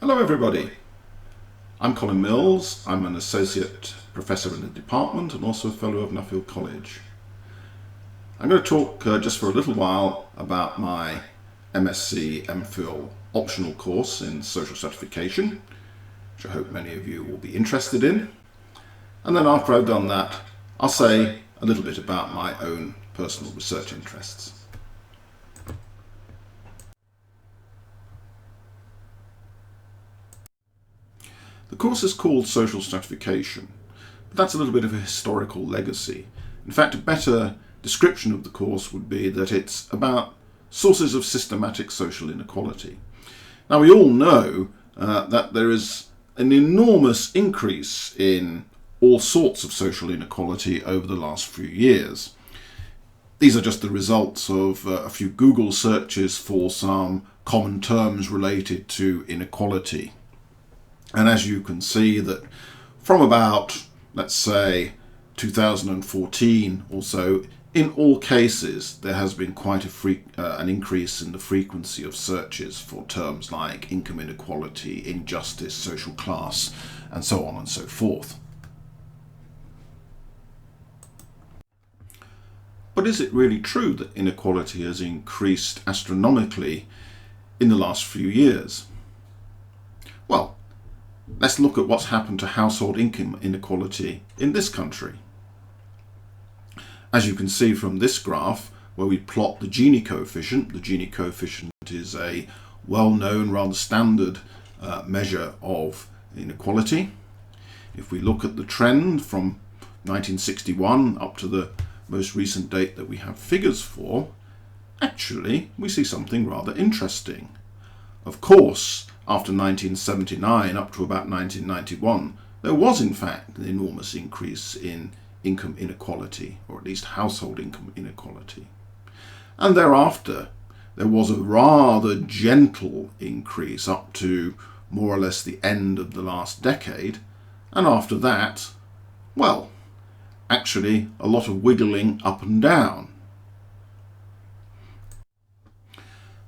Hello everybody, I'm Colin Mills. I'm an Associate Professor in the Department and also a Fellow of MPhil College. I'm going to talk just for a little while about my MSc MPhil optional course in Social Stratification, which I hope many of you will be interested in. And then after I've done that, I'll say a little bit about my own personal research interests. The course is called Social Stratification, but that's a little bit of a historical legacy. In fact, a better description of the course would be that it's about sources of systematic social inequality. Now, we all know that there is an enormous increase in all sorts of social inequality over the last few years. These are just the results of a few Google searches for some common terms related to inequality. And as you can see that from about, let's say, 2014 or so, in all cases there has been quite an increase in the frequency of searches for terms like income inequality, injustice, social class, and so on and so forth. But is it really true that inequality has increased astronomically in the last few years? Well, let's look at what's happened to household income inequality in this country. As you can see from this graph, where we plot the Gini coefficient is a well-known, rather standard measure of inequality. If we look at the trend from 1961 up to the most recent date that we have figures for, actually we see something rather interesting. Of course, after 1979 up to about 1991, there was in fact an enormous increase in income inequality, or at least household income inequality. And thereafter, there was a rather gentle increase up to more or less the end of the last decade. And after that, well, actually a lot of wiggling up and down.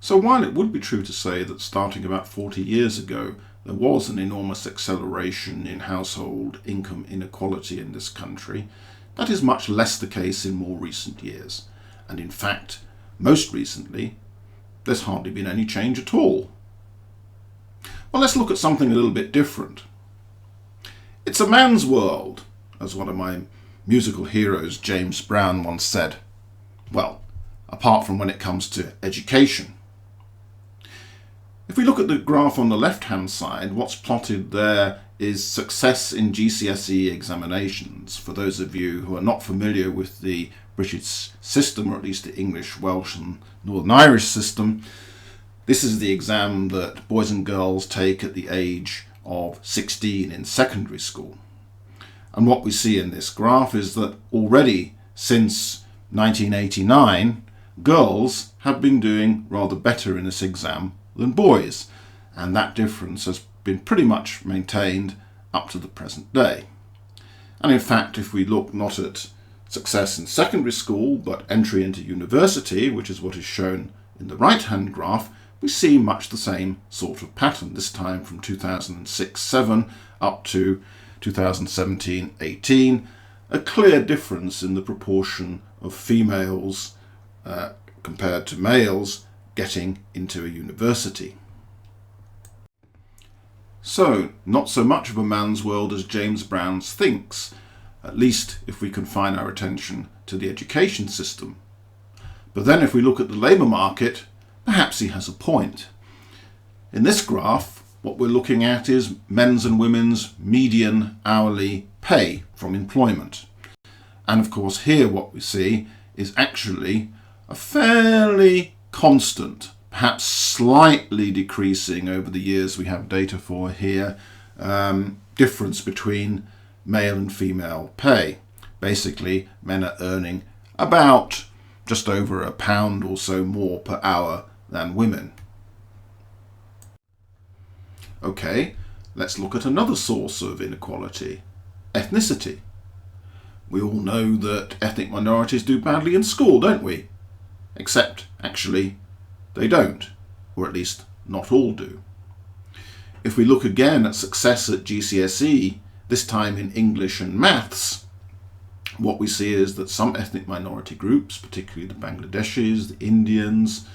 So while it would be true to say that starting about 40 years ago there was an enormous acceleration in household income inequality in this country, that is much less the case in more recent years. And in fact, most recently, there's hardly been any change at all. Well, let's look at something a little bit different. It's a man's world, as one of my musical heroes, James Brown, once said. Well, apart from when it comes to education. If we look at the graph on the left-hand side, what's plotted there is success in GCSE examinations. For those of you who are not familiar with the British system, or at least the English, Welsh and Northern Irish system, this is the exam that boys and girls take at the age of 16 in secondary school. And what we see in this graph is that already since 1989, girls have been doing rather better in this exam than boys, and that difference has been pretty much maintained up to the present day. And in fact, if we look not at success in secondary school but entry into university, which is what is shown in the right-hand graph, we see much the same sort of pattern, this time from 2006-07 up to 2017-18, a clear difference in the proportion of females compared to males getting into a university. So, not so much of a man's world as James Brown thinks, at least if we confine our attention to the education system. But then if we look at the labour market, perhaps he has a point. In this graph, what we're looking at is men's and women's median hourly pay from employment. And of course here what we see is actually a fairly constant, perhaps slightly decreasing over the years we have data for here, difference between male and female pay. Basically, men are earning about just over £1 or so more per hour than women. Okay, let's look at another source of inequality, ethnicity. We all know that ethnic minorities do badly in school, don't we? Except, actually, they don't, or at least not all do. If we look again at success at GCSE, this time in English and maths, what we see is that some ethnic minority groups, particularly the Bangladeshis, the Indians,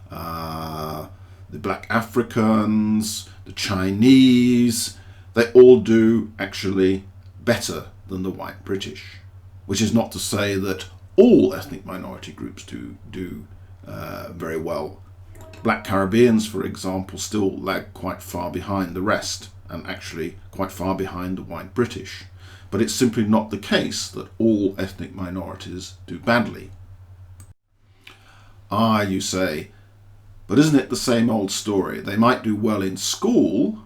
the Black Africans, the Chinese, they all do actually better than the white British, which is not to say that all ethnic minority groups do very well. Black Caribbeans, for example, still lag quite far behind the rest, and actually quite far behind the white British. But it's simply not the case that all ethnic minorities do badly. Ah, you say, but isn't it the same old story? They might do well in school,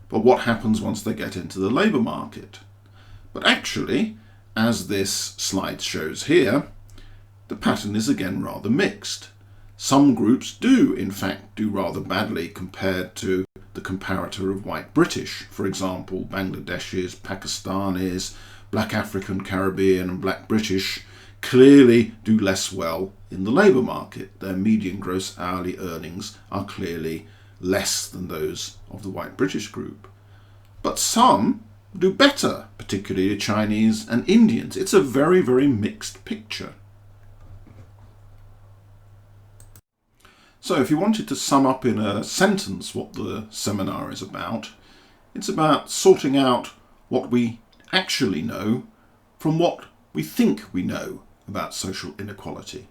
but what happens once they get into the labour market? But actually, as this slide shows here, the pattern is again rather mixed. Some groups do, in fact, do rather badly compared to the comparator of white British. For example, Bangladeshis, Pakistanis, Black African, Caribbean and Black British clearly do less well in the labour market. Their median gross hourly earnings are clearly less than those of the white British group. But some do better, particularly Chinese and Indians. It's a very, very mixed picture. So if you wanted to sum up in a sentence what the seminar is about, it's about sorting out what we actually know from what we think we know about social inequality.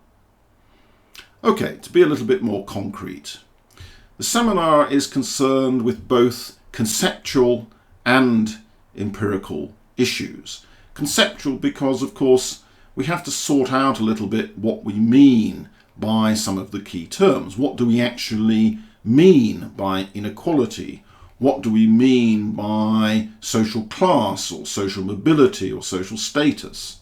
Okay, to be a little bit more concrete, the seminar is concerned with both conceptual and empirical issues. Conceptual because, of course, we have to sort out a little bit what we mean by some of the key terms. What do we actually mean by inequality? What do we mean by social class or social mobility or social status?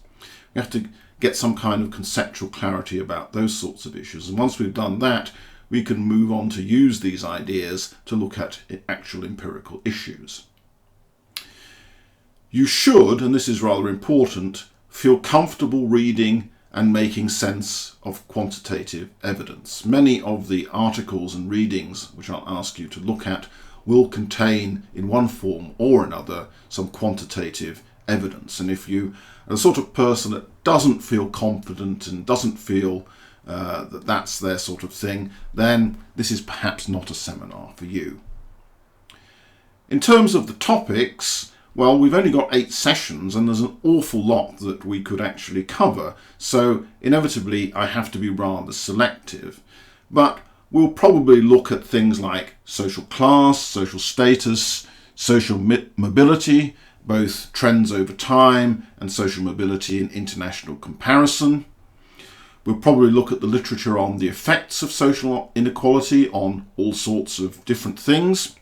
We have to get some kind of conceptual clarity about those sorts of issues. And once we've done that, we can move on to use these ideas to look at actual empirical issues. You should, and this is rather important, feel comfortable reading and making sense of quantitative evidence. Many of the articles and readings which I'll ask you to look at will contain, in one form or another, some quantitative evidence. And if you are the sort of person that doesn't feel confident and doesn't feel that that's their sort of thing, then this is perhaps not a seminar for you. In terms of the topics, well, we've only got 8 sessions and there's an awful lot that we could actually cover, so inevitably I have to be rather selective. But we'll probably look at things like social class, social status, social mobility, both trends over time and social mobility in international comparison. We'll probably look at the literature on the effects of social inequality on all sorts of different things.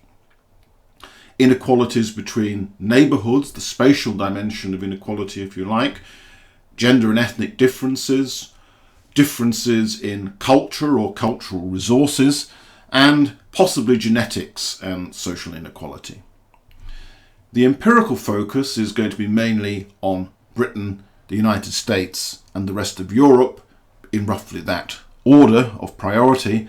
Inequalities between neighbourhoods, the spatial dimension of inequality if you like, gender and ethnic differences, differences in culture or cultural resources, and possibly genetics and social inequality. The empirical focus is going to be mainly on Britain, the United States and the rest of Europe, in roughly that order of priority,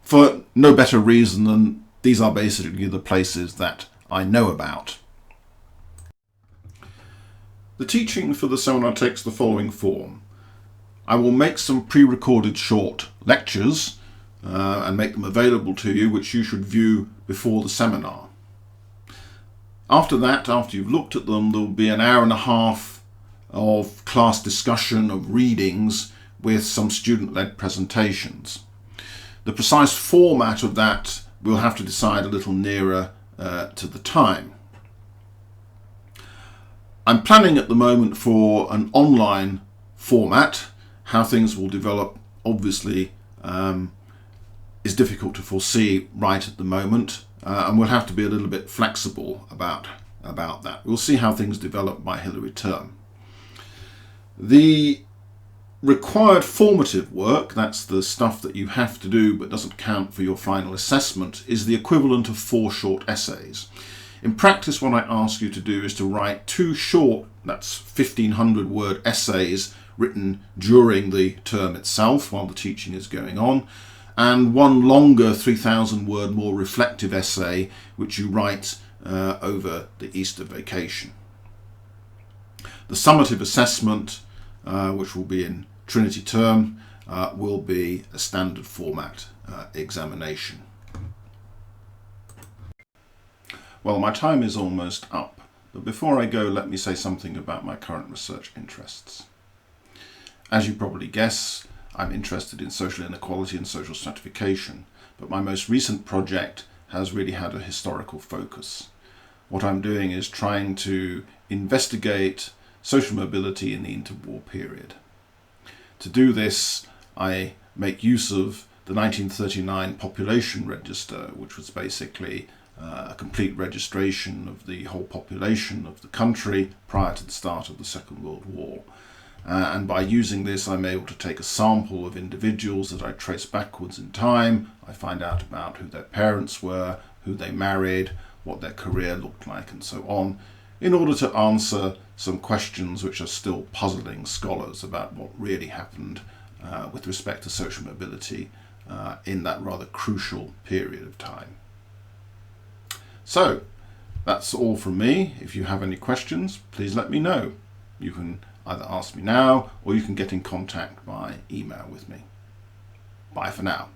for no better reason than these are basically the places that I know about. The teaching for the seminar takes the following form. I will make some pre-recorded short lectures and make them available to you, which you should view before the seminar. After that, after you've looked at them, there will be an hour and a half of class discussion of readings with some student-led presentations. The precise format of that we'll have to decide a little nearer to the time. I'm planning at the moment for an online format. How things will develop obviously is difficult to foresee right at the moment, and we'll have to be a little bit flexible about that. We'll see how things develop by Hilary term. The required formative work, that's the stuff that you have to do but doesn't count for your final assessment, is the equivalent of 4 short essays. In practice, what I ask you to do is to write 2 short, that's 1,500 word essays written during the term itself while the teaching is going on, and one longer 3,000 word more reflective essay which you write over the Easter vacation. The summative assessment, which will be in Trinity term, will be a standard format examination. Well, my time is almost up, but before I go, let me say something about my current research interests. As you probably guess, I'm interested in social inequality and social stratification, but my most recent project has really had a historical focus. What I'm doing is trying to investigate social mobility in the interwar period. To do this, I make use of the 1939 population register, which was basically a complete registration of the whole population of the country prior to the start of the Second World War. And by using this, I'm able to take a sample of individuals that I trace backwards in time. I find out about who their parents were, who they married, what their career looked like, and so on, in order to answer some questions which are still puzzling scholars about what really happened with respect to social mobility in that rather crucial period of time. So, that's all from me. If you have any questions, please let me know. You can either ask me now or you can get in contact by email with me. Bye for now.